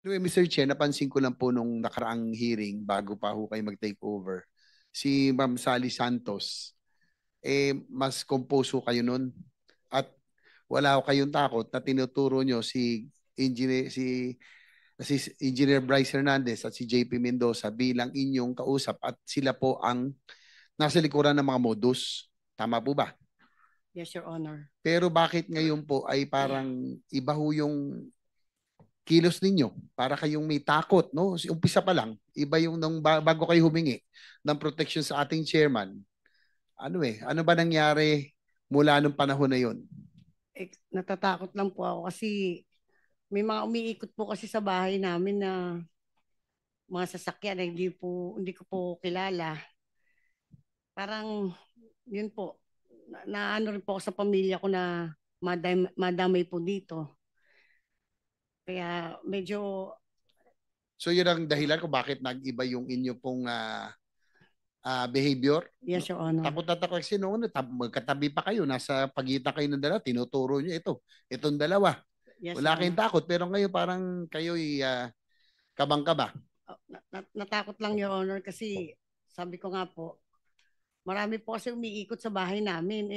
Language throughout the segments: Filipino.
Anyway, Mr. Chair, napansin ko lang po nung nakaraang hearing bago pa ho kayo mag-take over, si Ma'am Sally Santos, mas compose ho kayo nun. At wala ho kayong takot na tinuturo nyo si Engineer Bryce Hernandez at si JP Mendoza bilang inyong kausap at sila po ang nasa likuran ng mga modus. Tama po ba? Yes, Your Honor. Pero bakit ngayon po ay parang iba ho yung kilos ninyo para kayong may takot, no? Umpisa pa lang, iba yung bago kayo humingi ng protection sa ating chairman. Ano ba nangyari mula nung panahon na yon? Natatakot lang po ako kasi may mga umiikot po kasi sa bahay namin na mga sasakyan na hindi ko po kilala. Parang yun po, na ano rin po ako sa pamilya ko na madamay po dito. Kaya medyo... So yun ang dahilan kung bakit nag-iba yung inyo pong behavior? Yes, Your Honor. Takot na takot kasi noon, magkatabi pa kayo, nasa pagitan kayo ng dalawa, tinuturo nyo itong dalawa. Yes, Wala Your kayong Honor. takot, pero ngayon parang kayo'y kabang-kaba. Natakot lang, Your Honor, kasi sabi ko nga po, marami po kasi umiikot sa bahay namin.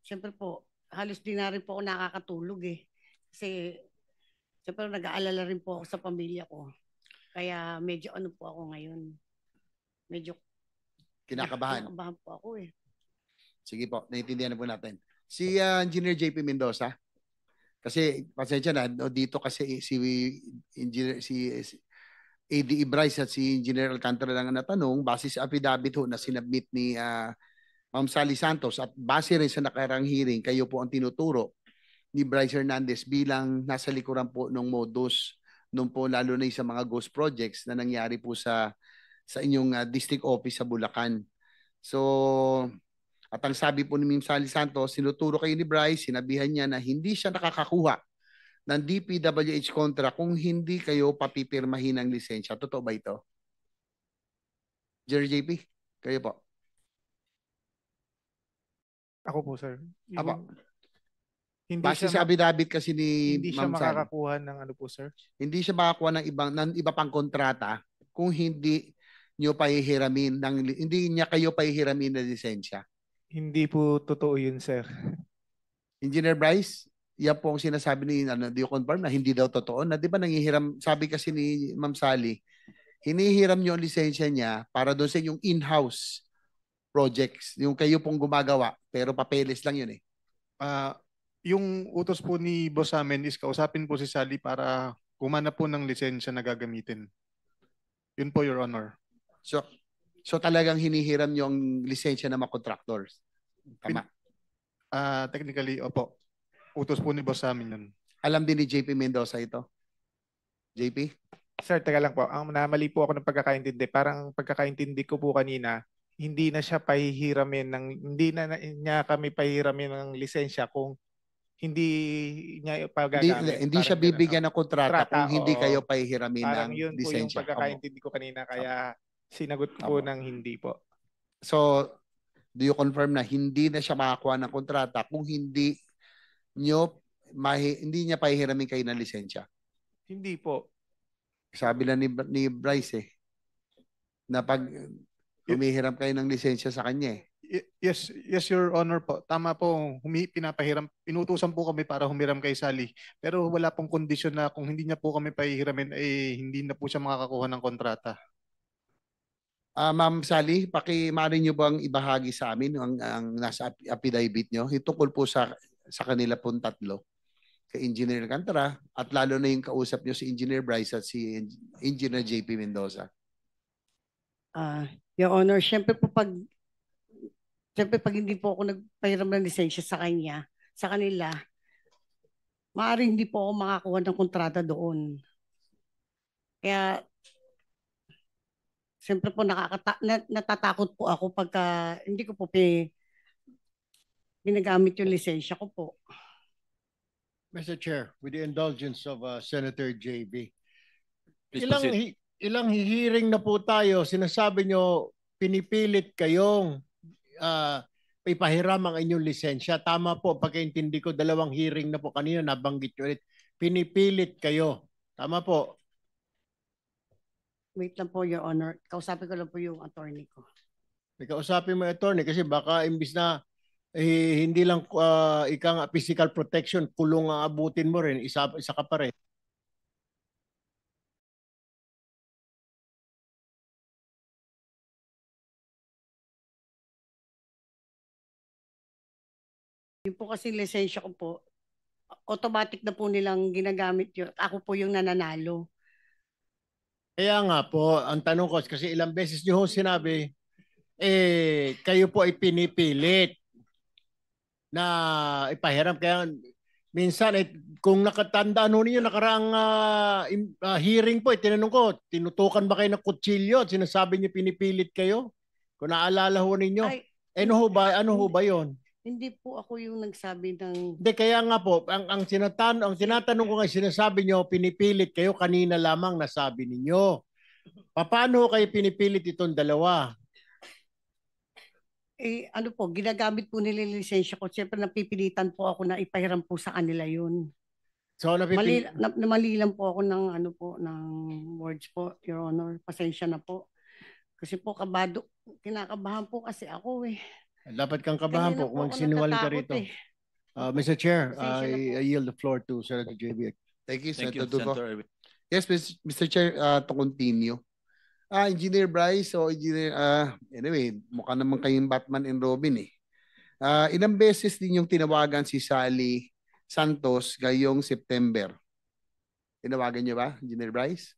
Siyempre po, halos di na rin po ako nakakatulog eh. Kasi, siyempre nag-aalala rin po ako sa pamilya ko. Kaya medyo ano po ako ngayon. Medyo kinakabahan. Kinakabahan po ako eh. Sige po, naiintindihan na po natin. Si Engineer JP Mendoza, kasi pasensya na, dito kasi si ADE Bryce at si Engineer Alcantara lang ang natanong base sa affidavit ho na sinabmit ni Ma'am Sally Santos at base rin sa nakarang hearing, kayo po ang tinuturo ni Bryce Hernandez bilang nasa likuran po ng modus nung po lalo na sa mga ghost projects na nangyari po sa inyong district office sa Bulacan. So, at ang sabi po ni Ma'am Sally Santos, sinuturo kayo ni Bryce, sinabihan niya na hindi siya nakakakuha ng DPWH kontra kung hindi kayo papipirmahin ng lisensya. Totoo ba ito? Jerry JP, kayo po. Ako po, sir. Apo. Hindi base siya sa affidavit kasi ni hindi siya Ma'am Sally, makakakuha ng ano po, sir? hindi siya makakuha ng iba pang kontrata kung hindi niyo pahihiramin hindi niya kayo pahihiramin ng lisensya. Hindi po totoo yun, sir. Engineer Bryce, yan po ang sinasabi ni do you confirm na hindi daw totoo na di ba nangihiram, sabi kasi ni Ma'am Sally, hinihiram niyo ang lisensya niya para doon sa yung in-house projects, yung kayo pong gumagawa pero papeles lang yun eh. Yung utos po ni boss amin is kausapin po si Sally para kumana po ng lisensya na gagamitin. Yun po, Your Honor. So talagang hinihiram niyo ang lisensya ng mga contractors. Tama? Technically, opo. Utos po ni boss amin yun. Alam din ni JP Mendoza ito? JP? Sir, teka lang po. Ang namali po ako ng pagkakaintindi. Parang pagkakaintindi ko po kanina, hindi na siya pahihiramin hindi na niya kami pahihiramin ng lisensya kung hindi niya pagagamit. Hindi siya bibigyan ng kontrata kung hindi kayo pahihiramin parang ng yun po yung lisensya. pagkakaintindi ko kanina, kaya sinagot ko po ng hindi po. So, do you confirm na hindi na siya makakuha ng kontrata kung hindi niya pahihiramin kayo ng lisensya? Hindi po. Sabi lang ni Bryce na pag humihiram kayo ng lisensya sa kanya Yes, Your Honor po. Tama po, pinapahiram. Inutusan po kami para humiram kay Sally. Pero wala pong kondisyon na kung hindi niya po kami pahihiramin, hindi na po siya makakakuha ng kontrata. Ma'am Sally, maaari niyo bang ibahagi sa amin ang nasa affidavit niyo? Tungkol po sa kanila pong tatlo. Kay Engineer Alcantara at lalo na yung kausap niyo si Engineer Bryce at si Engineer JP Mendoza. Your Honor, syempre pag hindi po ako nagpahiram ng lisensya sa kanila, maaaring hindi po ako makakuha ng kontrata doon. Kaya, siyempre po natatakot po ako pagka hindi ko po ginagamit yung lisensya ko po. Mr. Chair, with the indulgence of Senator JB, ilang hearing na po tayo, sinasabi nyo, pinipilit kayong ipahiram ang inyong lisensya. Tama po, pagkaintindi ko, 2 hearing na po kanina, nabanggit nyo ulit. Pinipilit kayo. Tama po. Wait lang po, Your Honor. Kausapin ko lang po yung attorney ko. Kausapin mo yung attorney kasi baka imbis na hindi lang ika nga physical protection, kulong ang abutin mo rin, isa ka pa rin. Yung po kasi lisensya ko po, automatic na po nilang ginagamit yun. Ako po yung nananalo. Kaya nga po, ang tanong ko, kasi ilang beses niyo ho sinabi, kayo po ay pinipilit na ipahiram. Kaya minsan, kung nakatandaan ho ninyo, nakaraang hearing po, tinanong ko, tinutukan ba kayo ng kutsilyo at sinasabi niyo pinipilit kayo? Kung naalala ho ninyo. Ay, Ano ho ba yon? hindi po ako yung nagsabi ng... Hindi, kaya nga po, ang tinatanong ko nga, sinasabi niyo, pinipilit kayo, kanina lamang nasabi ninyo. Paano kayo pinipilit itong dalawa? ano po, ginagamit po nila yung lisensya ko. Siyempre napipilitan po ako na ipahiram po sa kanila yun. So, Mali lang po ako ng ng words po, Your Honor. Pasensya na po. Kasi po kinakabahan po kasi ako eh. Dapat kang kabahan Kanina po kung ako magsinungaling ka natatakot rito. eh. Mr. Chair, Pasensya na po. I yield the floor to Senator JB. Thank you, Thank Senator you, Dugo. Senator Erwin. Yes, Mr. Chair, to continue. Engineer Bryce o Engineer, anyway, mukha naman kayong Batman and Robin eh. Ilang beses din yung tinawagan si Sally Santos ngayong September? Tinawagan niyo ba, Engineer Bryce?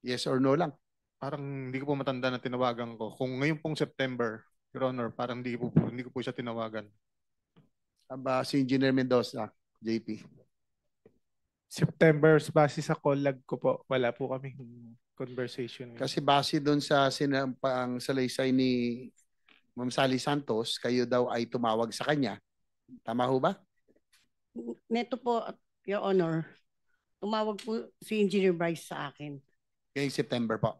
Yes or no lang? Parang hindi ko po matanda na tinawagan ko. Kung ngayon pong September, Your Honor, parang hindi ko po siya tinawagan. Aba, si Engineer Mendoza, JP. September, base sa call log ko po, wala po kaming conversation. Kasi base doon sa sinampang salaysay ni Ma'am Sally Santos, kayo daw ay tumawag sa kanya. Tama ho ba? Neto po, Your Honor, tumawag po si Engineer Bryce sa akin. Ngayong September po.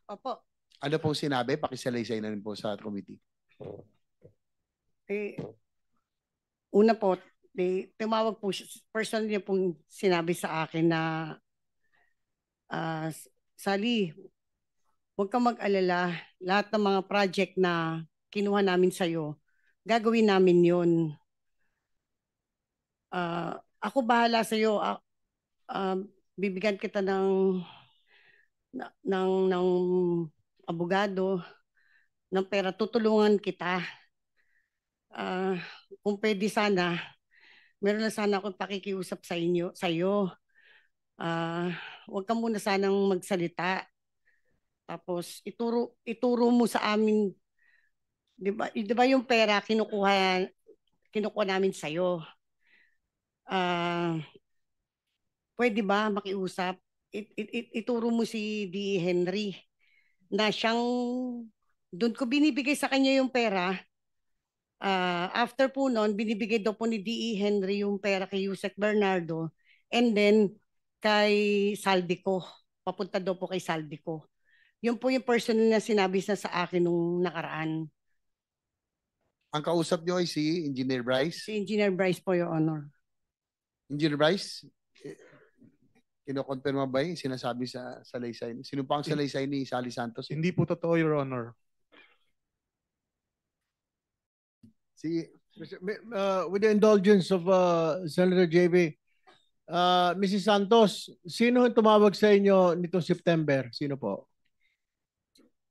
Opo. Ano pong sinabi? Pakisalaysay na rin po sa committee. Una po, tumawag po siya, personally niya pong sinabi sa akin na Sally, huwag kang mag-alala, lahat ng mga project na kinuha namin sa'yo, gagawin namin yun. Ako bahala sa'yo, bibigyan kita ng abogado, ng pera, tutulungan kita. Kung pwede sana, meron na sana akong pakikiusap sa'yo. Huwag ka muna sanang magsalita. Tapos ituro mo sa amin, 'di ba yung pera kinukuha namin sa'yo. Pwede ba makiusap? Ituro mo si D. Henry na siyang doon ko binibigay sa kanya yung pera. After po noon, binibigay daw po ni D.E. Henry yung pera kay Yusek Bernardo and then kay Saldico. Papunta daw po kay Saldico. Yun po yung personal na sinabi na sa akin nung nakaraan. Ang kausap niyo ay si Engineer Bryce? Si Engineer Bryce po, Your Honor. Engineer Bryce, kinokonfirma ba yung sinasabi sa salaysay? Sino pa ang salaysay ni Sally Santos? Hindi po totoo, Your Honor. With the indulgence of Senator JB, Mrs. Santos, sino ang tumawag sa inyo nitong September? Sino po?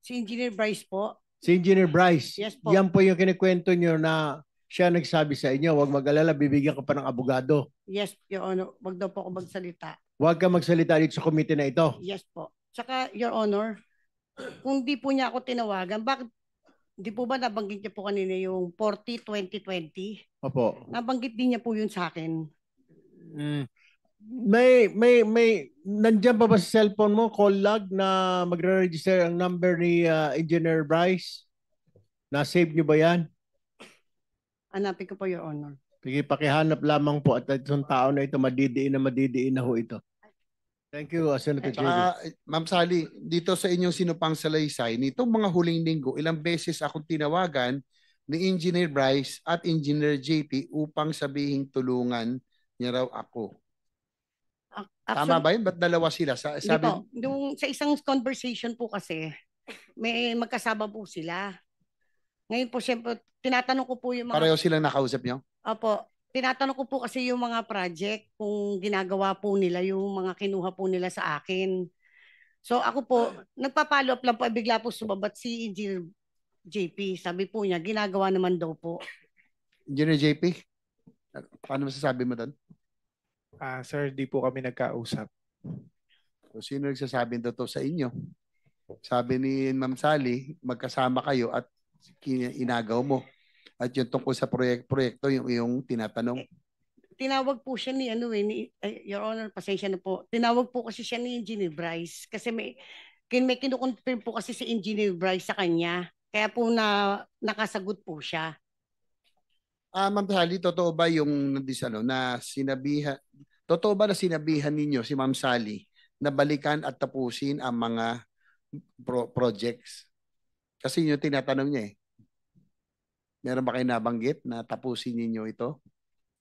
Si Engineer Bryce po. Si Engineer Bryce. Yes po. Yan po yung kinikwento nyo na siya nagsabi sa inyo, huwag mag-alala, bibigyan ka pa ng abogado. Yes, Your Honor. Wag daw po ako magsalita. Huwag ka magsalita dito sa committee na ito. Yes po. Tsaka, Your Honor, kung di po niya ako tinawagan, bakit di po ba nabanggit niya po kanina yung 40-2020? Opo. Nabanggit din niya po yun sa akin. May nandiyan pa ba sa cellphone mo call log na magre-register ang number ni Engineer Bryce? Na-save niyo ba yan? Hanapin ko po, Your Honor. Sige, pakihanap lamang po at itong tao na ito madidiin na ho ito. Thank you, Senator JB. Ma'am Sally, dito sa inyong sinupang salaysay, nitong mga huling linggo, ilang beses akong tinawagan ni Engineer Bryce at Engineer JP upang sabihing tulungan niya raw ako. Tama ba yun? Ba't dalawa sila? Hindi Sabi, po. Sa isang conversation po kasi, may magkasama po sila. Ngayon po, siyempre, tinatanong ko po yung mga... pareho silang nakausap niyo? Opo. Tinatanong ko po kasi yung mga project kung ginagawa po nila, yung mga kinuha po nila sa akin. So ako po, nagpa-follow up lang po, bigla po sumabat si Engineer JP. Sabi po niya, ginagawa naman daw po. Engineer JP, paano masasabi mo doon? Sir, di po kami nagkausap. So, sino nagsasabing totoo sa inyo? Sabi ni Ma'am Sally, magkasama kayo at inagaw mo. At yung tungkol sa proyekto, yung tinatanong. Tinawag po siya ni Your Honor, pasensya na po. Tinawag po kasi siya ni Engineer Bryce kasi may kinukonfirm po kasi si Engineer Bryce sa kanya. Kaya po nakasagot po siya. Ma'am Sally, totoo ba yung totoo ba na sinabihan ninyo si Ma'am Sally na balikan at tapusin ang mga projects? Kasi yun yung tinatanong niya eh. Meron ba kayo nabanggit na tapusin ninyo ito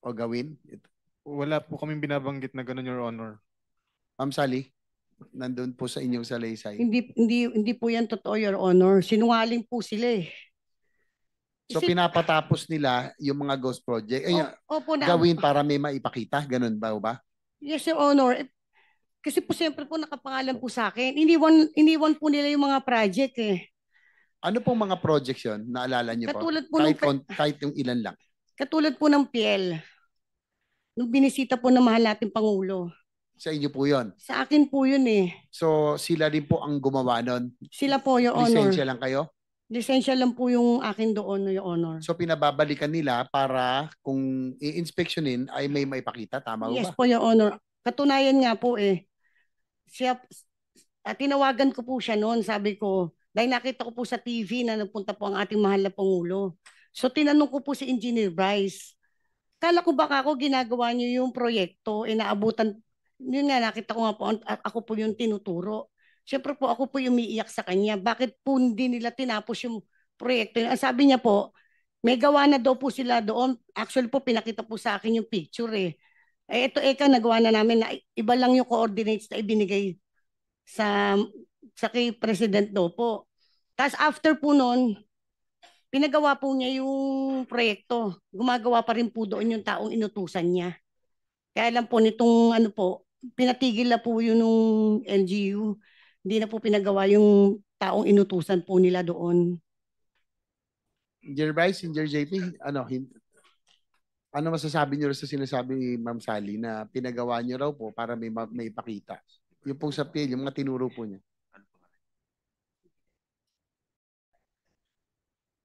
o gawin? Wala po kaming binabanggit na gano'n, Your Honor. Ma'am Sally, nandun po sa inyong salaysay. Hindi po yan totoo, Your Honor. Sinungaling po sila eh. So pinapatapos nila yung mga ghost project. Opo, Gawin para may maipakita. Ganun ba? Yes, Your Honor. Kasi po siyempre po nakapangalan po sa akin. Iniwan po nila yung mga project eh. Ano pong mga projects yun? Naalala niyo po? Katulad po kahit yung ilan lang. Katulad po ng PL. Nung binisita po ng mahal nating Pangulo. Sa inyo po yun? Sa akin po yun eh. So sila din po ang gumawa nun? Sila po, Your Honor. Lisensya lang kayo? Lisensya lang po yung akin doon, Your Honor. So pinababalikan nila para kung i-inspectionin ay may maipakita. Tama Yes ba? po, Your Honor. Katunayan nga po eh. Tinawagan ko po siya noon. Sabi ko, dahil nakita ko po sa TV na nagpunta po ang ating mahal na Pangulo. So tinanong ko po si Engineer Bryce. Kala ko baka ako ginagawa niyo yung proyekto, naabutan. Yun nga, nakita ko nga po, ako po yung tinuturo. Siyempre po, ako po yung umiiyak sa kanya. Bakit po hindi nila tinapos yung proyekto? Ang sabi niya po, may gawa na daw po sila doon. Actually po, pinakita po sa akin yung picture eh. Ito nagawa na namin na iba lang yung coordinates na ibinigay sa kay President daw po. Tapos after po noon, pinagawa po niya yung proyekto. Gumagawa pa rin po doon yung taong inutusan niya. Kaya lang po nitong pinatigil na po yun nung LGU. Hindi na po pinagawa yung taong inutusan po nila doon. Engineer Bryce, Engineer JP, ano masasabi niyo sa sinasabi ni Ma'am Sally na pinagawa niyo raw po para may ipakita? Yung pong sa PL, yung mga tinuro po niya.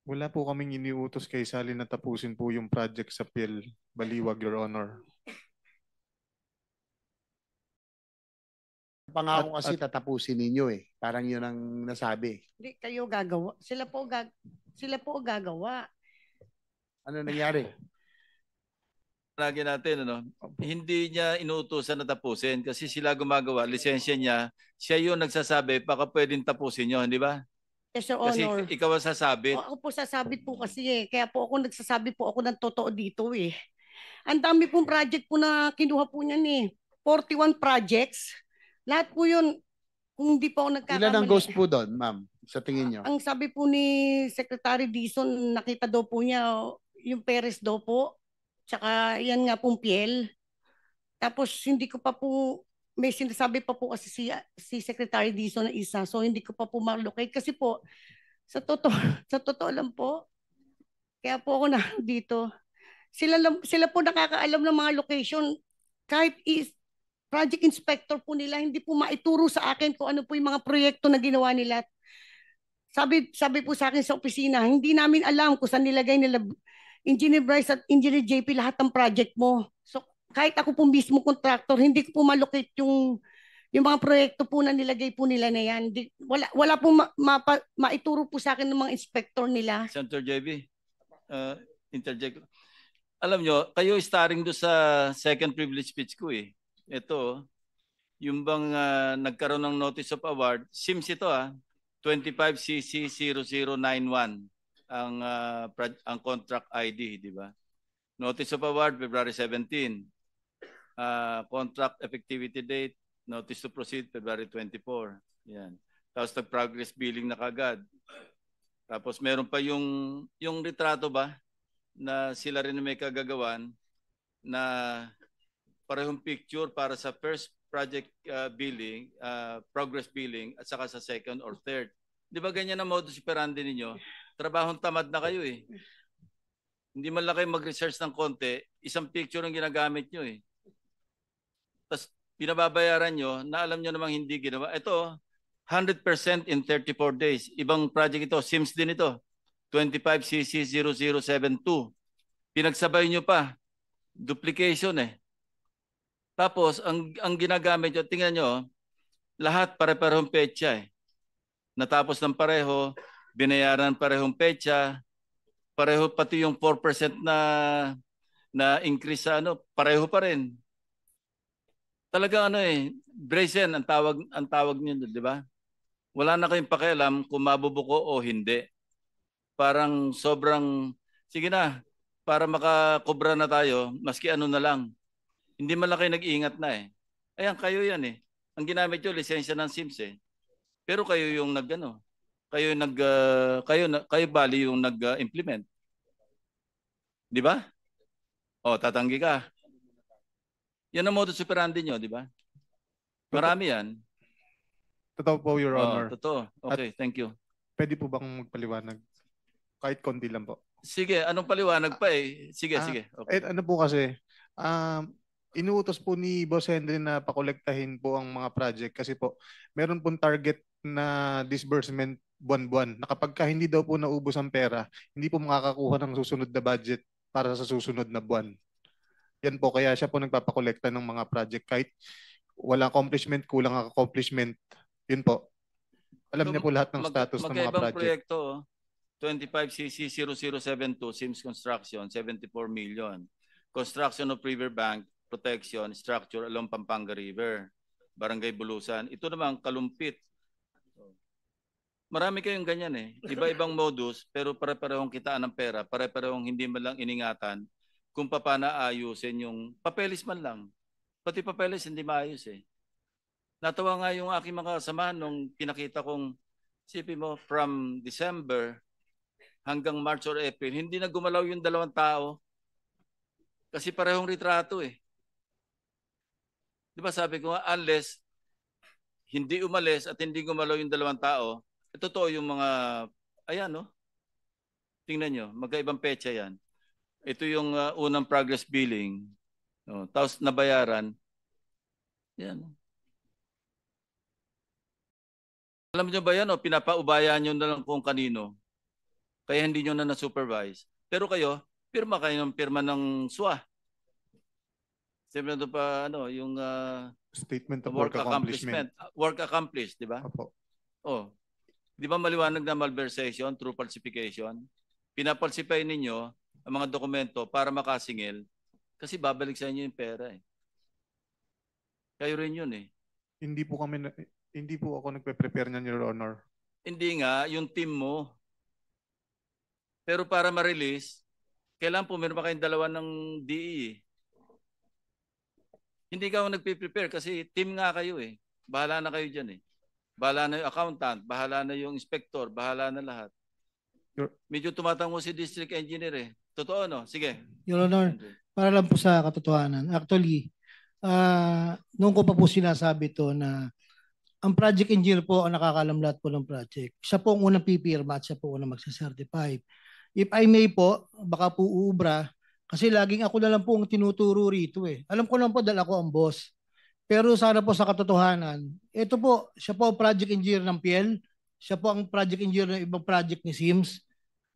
Wala po kaming iniutos kay Sally na tapusin po yung project sa PL Baliwag, Your Honor. Pangako kasi tatapusin ninyo eh. Parang yun ang nasabi. Hindi kayo gagawa. Sila po gagawa. Ano nangyari? Lagi natin, hindi niya inuutosan na tapusin kasi sila gumagawa, lisensya niya, siya yung nagsasabi, baka pwedeng tapusin nyo, di ba? Yes, Your Kasi Honor. ikaw ang sasabit. Ako po sasabit po kasi eh. Kaya po ako nagsasabi po ako ng totoo dito eh. Ang dami pong project po na kinuha po niyan eh. 41 projects. Lahat po yun, kung hindi po ako nagkakamali. Ilan ang ghost po doon, ma'am, sa tingin nyo? Ang sabi po ni Secretary Dizon, nakita daw po niya yung Perez daw po. Tsaka yan nga pong PL. Tapos hindi ko pa po, may sinasabi pa po kasi si Secretary Dizon na isa. So hindi ko pa po ma-locate. Kasi po, sa totoo lang po, kaya po ako na dito. Sila po nakakaalam ng mga location. Kahit project inspector po nila, hindi po maituro sa akin kung ano po yung mga proyekto na ginawa nila. Sabi po sa akin sa opisina, hindi namin alam kung saan nilagay nila Engineer Bryce at Engineer JP lahat ng project mo. So kahit ako po mismo contractor, hindi ko po malocate yung mga proyekto po na nilagay po nila na yan. Wala po maituro po sa akin ng mga inspector nila. Senator JB, interject. Alam nyo, kayo starring do sa second privilege speech ko eh. Ito, yung bang nagkaroon ng notice of award, SIMS ito 25CC0091. ang contract ID, di ba? Notice of award February 17. Contract effectivity date, notice to proceed February 24. Yan. Tapos nag-progress billing na kagad. Tapos meron pa yung retrato ba na sila rin may kagagawan na parehong picture para sa first project billing, progress billing at saka sa second or third. Di ba ganyan ang modus operandi ninyo? Trabahong tamad na kayo eh. Hindi man lang kayo mag-research ng konti, isang picture ang ginagamit nyo eh. Tapos pinababayaran nyo na alam nyo namang hindi ginawa. Ito, 100% in 34 days. Ibang project ito, SIMS din ito. 25CC0072. Pinagsabay nyo pa. Duplication eh. Tapos, ang ginagamit nyo, tingnan nyo, lahat pare-parehong petsa eh. Natapos ng pareho, binayaran parehong petsa, pareho pati yung 4% na increase sa pareho pa rin. Talagang brazen ang tawag niyo, di ba? Wala na kayong pakialam kung mabubuko o hindi. Parang sobrang, sige na, para makakobra na tayo, maski ano na lang. Hindi man lang kayo nag-iingat na eh. Ayan, kayo yan eh. Ang ginamit nyo, lisensya ng SIMS eh. Pero kayo yung kayo bali yung nag-implement. Di ba? O, tatanggi ka. Yan ang modus operandi nyo, di ba? Marami yan. Totoo po, Your Honor. Totoo. Okay, thank you. Pwede po bang magpaliwanag? Kahit konti lang po. Sige, anong paliwanag pa eh? Sige, sige. Okay. Ano po kasi, inuutos po ni Boss Henry na pakolektahin po ang mga project kasi po meron pong target na disbursement buwan-buwan na kapag hindi daw po naubos ang pera, hindi po makakakuha ng susunod na budget para sa susunod na buwan. Yan po, kaya siya po nagpapakolekta ng mga project kahit walang accomplishment, kulang ang accomplishment. Yun po. Alam niya po lahat ng status ng mga project. Proyekto, 25CC0072, SIMS Construction, 74 million. Construction of Riverbank Protection Structure along Pampanga River, Barangay Bulusan. Ito naman, Kalumpit. Marami kayong ganyan eh. Iba-ibang modus, pero pare-parehong kitaan ng pera, pare-parehong hindi man lang iningatan kung paano ayusin yung papeles man lang. Pati papeles hindi maayos eh. Natawa nga yung aking mga kasamahan nung pinakita kong, sipin mo, from December hanggang March or April, hindi na gumalaw yung dalawang tao. Kasi parehong retrato eh. Di ba sabi ko nga, unless hindi umalis at hindi gumalaw yung dalawang tao, totoo yung mga, ayan no? Tingnan nyo, magkaibang petsa yan. Ito yung unang progress billing. Tapos nabayaran. Yan. Alam nyo ba yan o pinapaubayan nyo na lang kung kanino. Kaya hindi nyo na na-supervise. Pero kayo, pirma kayo ng pirma ng SWA. Siyempre ito pa yung statement of work accomplishment. Work accomplished, di ba? Opo. Oh. Di ba maliwanag na malversation through falsification? Pinapalsify ninyo ang mga dokumento para makasingil kasi babalik sa inyo yung pera eh. Kayo rin yun eh. Hindi po ako nagpe-prepare niyan, Your Honor. Hindi nga, yung team mo. Pero para ma-release, kailangan po meron pa kayong dalawa ng DE. Hindi ka nagpe-prepare kasi team nga kayo eh. Bahala na kayo dyan eh. Bahala na yung accountant, bahala na yung inspector, bahala na lahat. Medyo tumatango si district engineer eh. Totoo no? Sige. Your Honor, para lang po sa katotohanan. Actually, noong ko pa po sinasabi to na ang project engineer po ang nakakalam lahat po ng project. Siya po ang unang pipirma at siya po ang unang magsacertify. If I may po, baka po uubra, kasi laging ako na lang po ang tinuturo rito eh. Alam ko lang po dahil ako ang boss. Pero sana po sa katotohanan, ito po, siya po ang project engineer ng PL, siya po ang project engineer ng ibang project ni SIMS.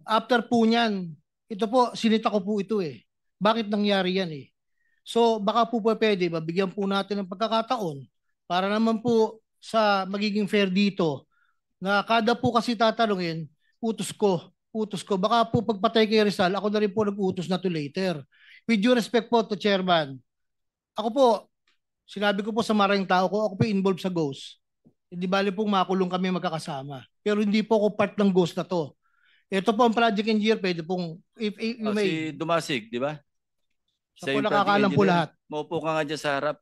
After po niyan, ito po, sinita ko po ito eh. Bakit nangyari yan eh? So baka po pwede, mabigyan po natin ng pagkakataon para naman po sa magiging fair dito na kada po kasi tatanungin, utos ko. Baka po pagpatay kay Rizal, ako na rin po nag-utos na to later. With due respect po to Chairman, ako po, sinabi ko po sa maraming tao ko, ako po involved sa ghost. Hindi bali pong makulong kami magkakasama. Pero hindi po ako part ng ghost na to. Ito po ang project engineer, pwede pong, if you Si may, Dumasig, di ba? siya po yung project nakakaalam po engineer. lahat. Maupo ka nga dyan sa harap,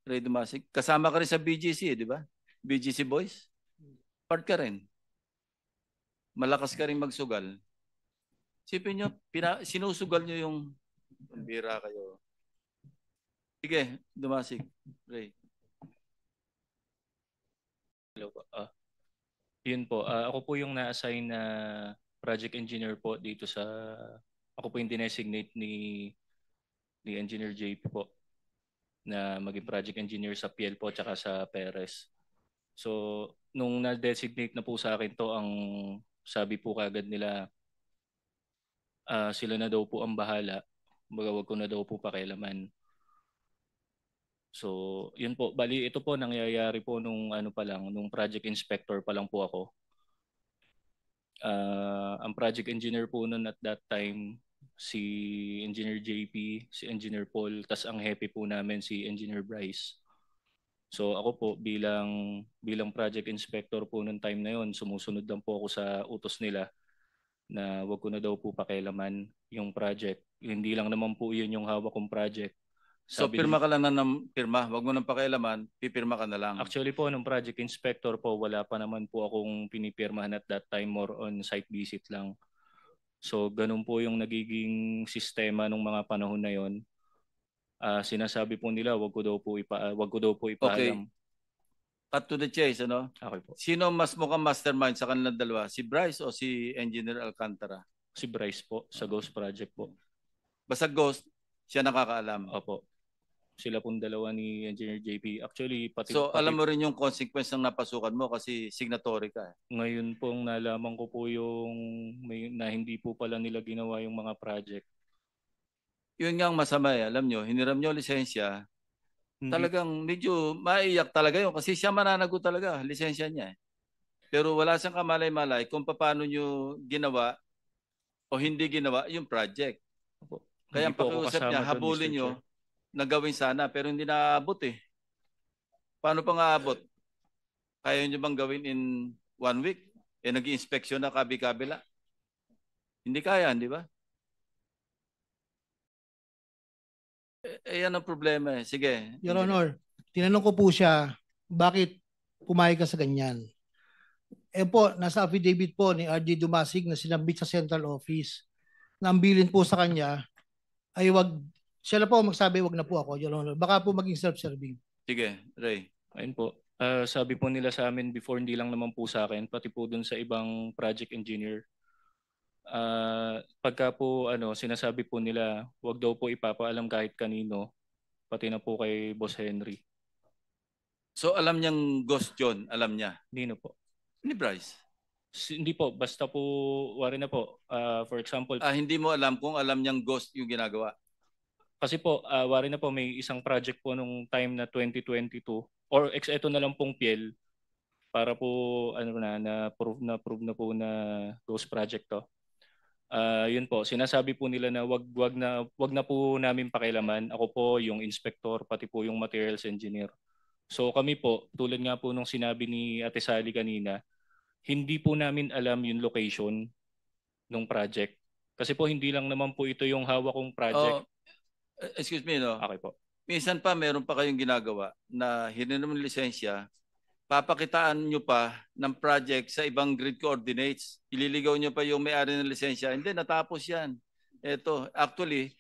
Ray Dumasig. Kasama ka rin sa BGC, di ba? BGC Boys. Part ka rin. Malakas ka rin magsugal. Sipin nyo, sinusugal nyo yung bira kayo. Sige, Dumasig. Ray. Hello po. Yun po, ako po yung na-assign na project engineer po dito sa, ako po yung dinesignate ni Engineer JP po na maging project engineer sa PL po tsaka sa Perez. So, nung na-designate na po sa akin to, ang sabi po kagad nila, sila na daw po ang bahala. Wag ko na daw po pakialaman. So, yun po. Bali, ito po nangyayari po nung ano pa lang, nung project inspector pa lang po ako. Ang project engineer po noon at that time, si Engineer JP, si Engineer Paul, tas ang hepe po namin si Engineer Bryce. So ako po bilang project inspector po noong time na yon, sumusunod lang po ako sa utos nila na wag ko na daw po pakialaman yung project. Hindi lang naman po yun yung hawak kong project. So pirma ka lang ng pirma, wag mo nang pakialaman, pipirma ka na lang. Actually po, nung project inspector po, wala pa naman po akong pinipirmahan at that time, more on site visit lang. So ganun po yung nagiging sistema nung mga panahon na yon. Sinasabi po nila, wag ko daw po ipaalam. Okay. Cut to the chase, ano? Okay po. Sino mas mukhang mastermind sa kanilang dalawa? Si Bryce o si Engineer Alcantara? Si Bryce po, sa Ghost Project po. Basta Ghost, siya nakakaalam. Opo. Sila pong dalawa ni Engineer JP. Actually, So alam mo rin yung consequence ng napasukan mo kasi signatory ka. Ngayon pong nalaman ko po yung na hindi po pala nila ginawa yung mga project. Yun nga ang masama eh. Alam nyo, hiniram nyo lisensya. Talagang medyo maiyak talaga yun kasi siya mananagot talaga, lisensya niya eh. Pero wala siyang kamalay-malay kung paano nyo ginawa o hindi ginawa yung project. Kaya ang pakiusap niya, habulin nyo na gawin sana pero hindi naaabot eh. Paano pa nga aabot? Kaya nyo bang gawin in 1 week? Nag-i-inspeksyon na kabi-kabila. Hindi kaya, di ba? Yan ang problema eh. Sige. Your Honor, tinanong ko po siya, bakit pumayag ka sa ganyan? Po, nasa affidavit po ni RD Dumasig na sinabit sa central office na ang bilin po sa kanya ay siya na po magsabi, wag na po ako, Your Honor. Baka po maging self-serving. Sige, Ray. Ayun po. Sabi po nila sa amin before, hindi lang naman po sa akin, pati po dun sa ibang project engineer. Pagka po sinasabi po nila, wag daw po ipapaalam kahit kanino, pati na po kay Boss Henry. So alam niyang Ghost John, alam niya? Hindi po. Ni Bryce? Hindi po, basta po, wari na po. For example, hindi mo alam kung alam niyang Ghost yung ginagawa? Kasi po, wari na po, may isang project po nung time na 2022 or eto na lang pong PL para po na-prove na po na Ghost Project to. Yun po, sinasabi po nila na wag na po namin pakialaman. Ako po yung inspector, pati po yung materials engineer. So kami po, tulad nga po nung sinabi ni Ate Sally kanina, hindi po namin alam yung location ng project. Kasi po hindi lang naman po ito yung hawak kong project. Excuse me, no? Okay po. Minsan pa meron pa kayong ginagawa na hiniram ng lisensya, papakitaan nyo pa ng project sa ibang grid coordinates. Ililigaw nyo pa yung may-ari ng lisensya. Hindi, natapos yan. Ito, actually,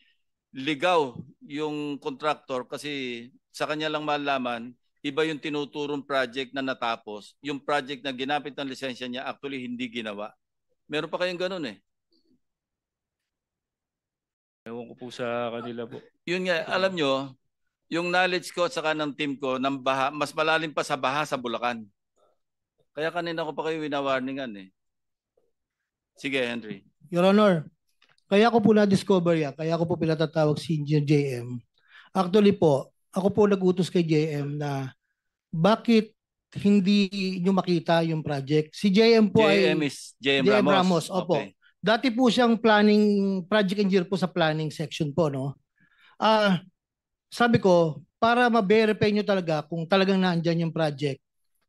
ligaw yung contractor kasi sa kanya lang malaman, iba yung tinuturong project na natapos. Yung project na ginapit ng lisensya niya, actually hindi ginawa. Meron pa kayong ganun eh. Ewan ko po sa kanila po. Yun nga, alam nyo, yung knowledge ko at saka ng team ko ng baha, mas malalim pa sa baha sa Bulacan. Kaya kanina ko pa kayo winawarningan eh. Sige, Henry. Your Honor, kaya ko po na-discover yan, kaya ko po pinatatawag si Engineer JM. Actually po, ako po nag-utos kay JM na bakit hindi nyo makita yung project. Si JM po JM is JM Ramos. Opo. Okay. Dati po siyang project engineer po sa planning section po, no? Sabi ko, para ma-verify nyo talaga kung talagang naandyan yung project,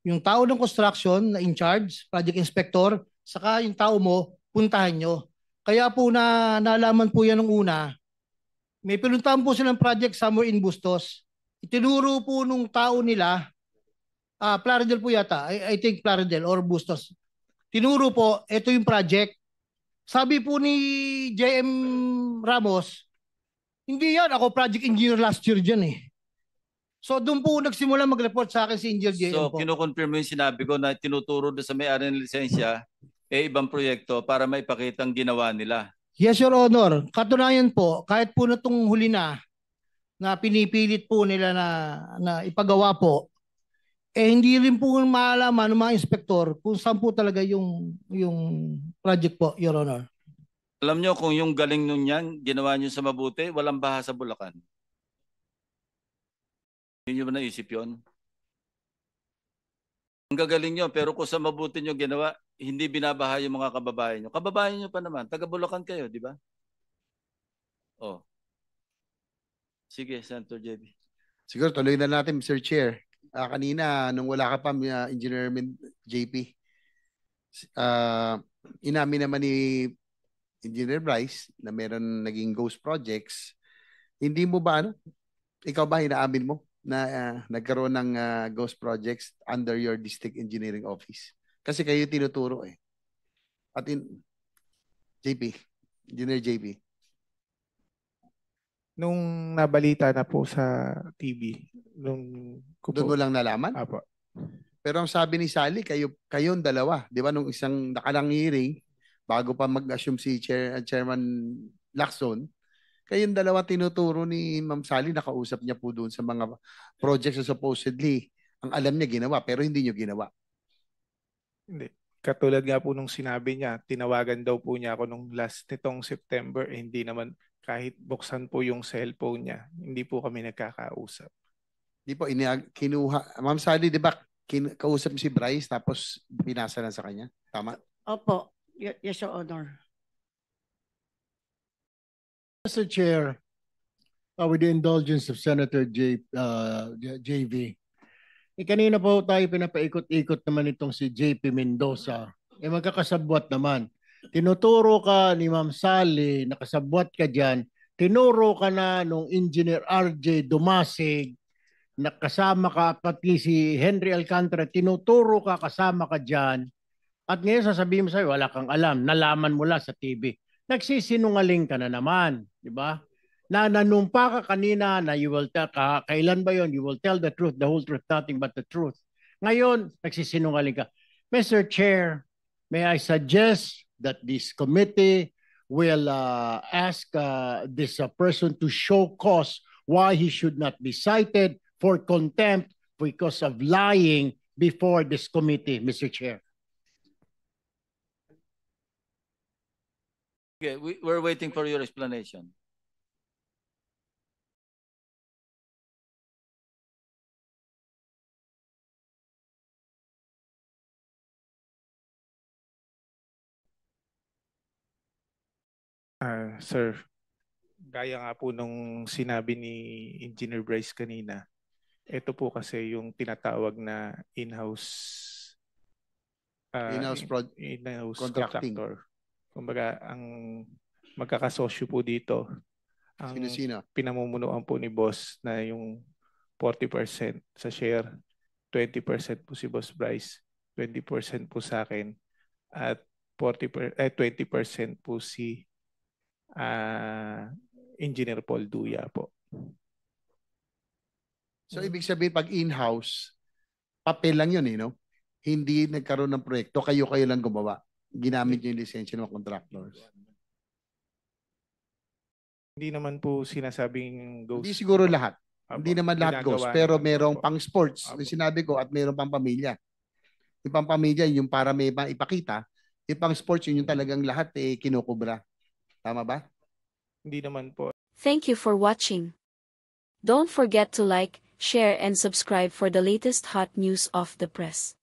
yung tao ng construction na in charge, project inspector, saka yung tao mo, puntahan nyo. Kaya po nalaman po yan nung una, may pinuntahan po silang project somewhere in Bustos. Itinuro po nung tao nila, Plaridel po yata, I think Plaridel or Bustos. Tinuro po, ito yung project. Sabi po ni JM Ramos, hindi yan, ako project engineer last year dyan eh. So doon po nagsimula mag-report sa akin si Engineer JM So, po. kinukonfirm mo yung sinabi ko na tinuturo doon sa may-ari ng lisensya, ibang proyekto para maipakita ang ginawa nila. Yes, Your Honor. Katunayan po, kahit po na itong huli na pinipilit po nila na ipagawa po, hindi rin po maalaman ng mga inspektor kung saan po talaga yung project po, Your Honor. Alam nyo kung yung galing nun yan, ginawa nyo sa mabuti, walang baha sa Bulacan. Hindi nyo ba naisip yun? Ang gagaling nyo, pero kung sa mabuti nyo ginawa, hindi binabaha yung mga kababayan nyo. Kababayan nyo pa naman, taga Bulacan kayo, di ba? Oh. Sige, Senator JB. Siguro tuloy na natin, Mr. Chair. Kanina, nung wala ka pa, Engineer JP, inamin naman ni Engineer Bryce na meron naging ghost projects. Hindi mo ba, ikaw ba inaamin mo na nagkaroon ng ghost projects under your district engineering office? Kasi kayo tinuturo eh. At JP, Engineer JP. Nung nabalita na po sa TV, Doon mo lang nalaman? Apo. Pero ang sabi ni Sally, kayong dalawa, di ba, nung isang nakalang hearing, bago pa mag-assume si Chairman Lacson, kayong dalawa tinuturo ni Ma'am Sally, nakausap niya po doon sa mga projects na supposedly ang alam niya ginawa, pero hindi niyo ginawa. Hindi. Katulad nga po nung sinabi niya, tinawagan daw po niya ako nung last nitong September, hindi naman kahit buksan po yung cellphone niya, hindi po kami nagkakausap. Di po, kinuha. Ma'am Sally, di ba, kausap si Bryce tapos pinasa na sa kanya? Tama? Opo. Yes, Your Honor. Mr. Chair, with the indulgence of Senator JV, kanina po tayo pinapaikot-ikot naman itong si JP Mendoza. Magkakasabwat naman. Tinuturo ka ni Ma'am Sally, nakasabwat ka dyan, tinuro ka na nung Engineer RJ Dumasig, nakasama ka, pati si Henry Alcantara, tinuturo ka, kasama ka dyan, at ngayon sasabihin mo sa'yo, wala kang alam, nalaman mo lang sa TV. Nagsisinungaling ka na naman, di ba? Nanumpa ka kanina na you will tell, kailan ba yon? You will tell the truth, the whole truth, nothing but the truth. Ngayon, nagsisinungaling ka. Mr. Chair, may I suggest that this committee will ask this person to show cause why he should not be cited for contempt because of lying before this committee, Mr. Chair. Okay, we're waiting for your explanation. Sir, gaya nga po nung sinabi ni Engineer Bryce kanina, ito po kasi yung tinatawag na in-house contractor. Kumbaga, ang magkakasosyo po dito, ang Sino-sino? pinamumunuan po ni boss na yung 40% sa share, 20% po si Boss Bryce, 20% po sa akin, at 20% po si Engineer Paul Duya po. So, ibig sabihin, pag in-house, papel lang yun, no? Hindi nagkaroon ng proyekto, kayo lang gumawa. Ginamit nyo yung lisensya ng mga contractors. Hindi naman po sinasabing ghost. Hindi siguro lahat. Hindi naman lahat Ginagawa ghost, pero naman merong po. pang sports, yung sinabi ko, at merong pang pamilya. Yung pang pamilya, yung para may ipakita, yung pang sports, yun yung talagang lahat kinukubra. Tama ba? Hindi naman po. Thank you for watching. Don't forget to like, share and subscribe for the latest hot news of the press.